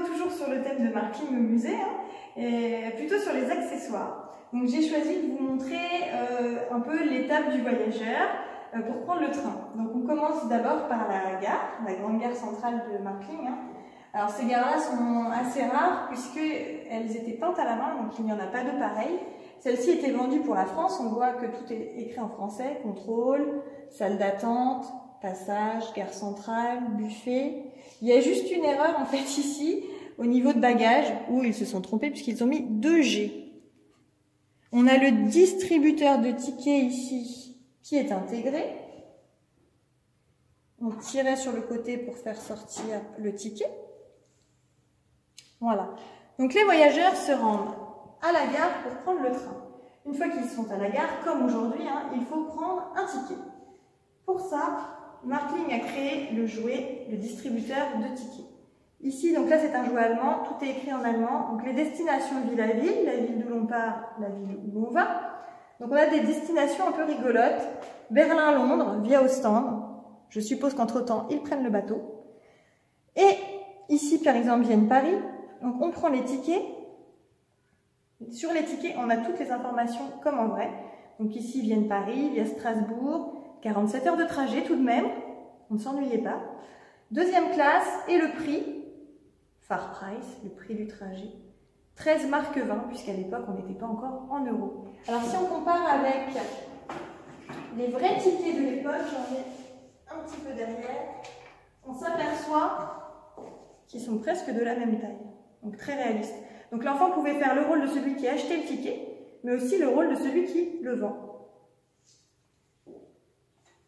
toujours sur le thème de Markling au musée, hein, et plutôt sur les accessoires. Donc j'ai choisi de vous montrer un peu l'étape du voyageur pour prendre le train. Donc on commence d'abord par la gare, la grande gare centrale de Markling. Hein. Alors ces gares-là sont assez rares puisqu'elles étaient peintes à la main, donc il n'y en a pas de pareilles. Celle-ci était vendue pour la France, on voit que tout est écrit en français, contrôle, salle d'attente, passage, gare centrale, buffet. Il y a juste une erreur en fait ici, au niveau de bagages, où ils se sont trompés puisqu'ils ont mis 2G. On a le distributeur de tickets ici qui est intégré. On tirait sur le côté pour faire sortir le ticket. Voilà. Donc les voyageurs se rendent à la gare pour prendre le train. Une fois qu'ils sont à la gare, comme aujourd'hui, hein, il faut prendre un ticket. Pour ça, Markling a créé le jouet, le distributeur de tickets. Ici, donc là, c'est un jouet allemand, tout est écrit en allemand. Donc les destinations ville à ville, la ville d'où l'on part, la ville où on va. Donc on a des destinations un peu rigolotes. Berlin-Londres, via Ostende. Je suppose qu'entre-temps, ils prennent le bateau. Et ici, par exemple, Vienne-Paris. Donc on prend les tickets. Sur les tickets, on a toutes les informations comme en vrai. Donc ici, Vienne-Paris, via Strasbourg, 47 heures de trajet tout de même. On ne s'ennuyait pas. Deuxième classe et le prix, Far Price, le prix du trajet, 13 mark 20, puisqu'à l'époque, on n'était pas encore en euros. Alors si on compare avec les vrais tickets de l'époque, j'en ai un petit peu derrière, on s'aperçoit qu'ils sont presque de la même taille, donc très réalistes. Donc l'enfant pouvait faire le rôle de celui qui a acheté le ticket, mais aussi le rôle de celui qui le vend.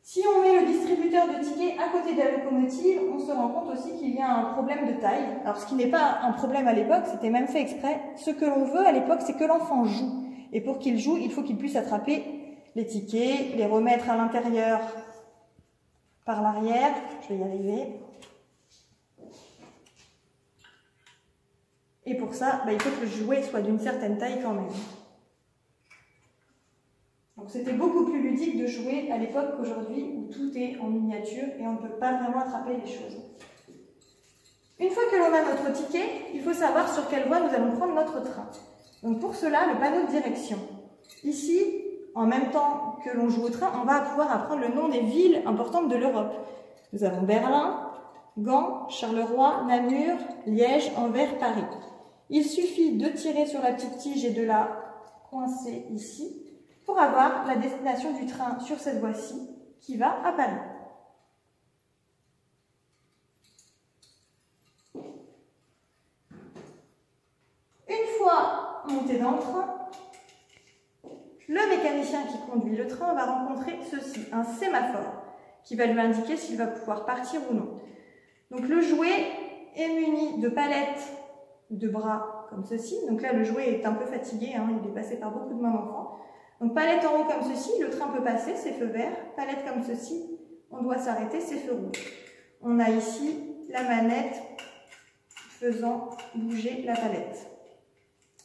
Si on met le distributeur de tickets à côté de la locomotive, on se rend compte aussi qu'il y a un problème de taille. Alors ce qui n'est pas un problème à l'époque, c'était même fait exprès. Ce que l'on veut à l'époque, c'est que l'enfant joue. Et pour qu'il joue, il faut qu'il puisse attraper les tickets, les remettre à l'intérieur par l'arrière. Je vais y arriver. Et pour ça, il faut que le jouet soit d'une certaine taille quand même. Donc c'était beaucoup plus ludique de jouer à l'époque qu'aujourd'hui où tout est en miniature et on ne peut pas vraiment attraper les choses. Une fois que l'on a notre ticket, il faut savoir sur quelle voie nous allons prendre notre train. Donc pour cela, le panneau de direction. Ici, en même temps que l'on joue au train, on va pouvoir apprendre le nom des villes importantes de l'Europe. Nous avons Berlin, Gand, Charleroi, Namur, Liège, Anvers, Paris. Il suffit de tirer sur la petite tige et de la coincer ici pour avoir la destination du train sur cette voie-ci qui va à Paris. Une fois monté dans le train, le mécanicien qui conduit le train va rencontrer ceci, un sémaphore, qui va lui indiquer s'il va pouvoir partir ou non. Donc le jouet est muni de palettes de bras comme ceci. Donc là, le jouet est un peu fatigué, hein, il est passé par beaucoup de mains d'enfants. Donc palette en haut comme ceci, le train peut passer, c'est feu vert. Palette comme ceci, on doit s'arrêter, c'est feu rouge. On a ici la manette faisant bouger la palette.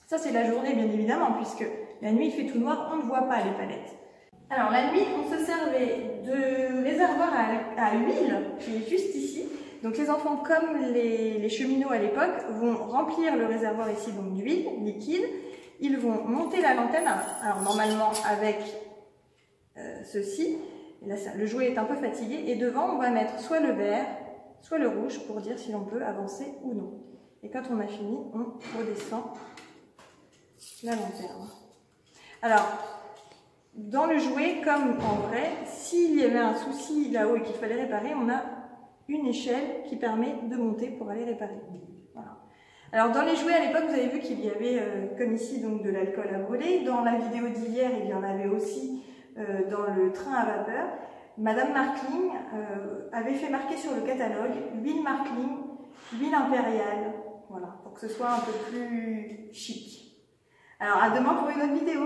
Ça, c'est la journée, bien évidemment, puisque la nuit, il fait tout noir, on ne voit pas les palettes. Alors, la nuit, on se servait de réservoir à huile, qui est juste ici. Donc, les enfants, comme les cheminots à l'époque, vont remplir le réservoir ici donc d'huile liquide. Ils vont monter la lanterne, alors normalement avec ceci. Et là, le jouet est un peu fatigué. Et devant, on va mettre soit le vert, soit le rouge pour dire si l'on peut avancer ou non. Et quand on a fini, on redescend la lanterne. Alors, dans le jouet, comme en vrai, s'il y avait un souci là-haut et qu'il fallait réparer, on a une échelle qui permet de monter pour aller réparer. Voilà. Alors, dans les jouets à l'époque, vous avez vu qu'il y avait, comme ici, donc de l'alcool à brûler. Dans la vidéo d'hier, il y en avait aussi dans le train à vapeur. Madame Markling avait fait marquer sur le catalogue huile Markling, huile impériale, voilà, pour que ce soit un peu plus chic. Alors, à demain pour une autre vidéo.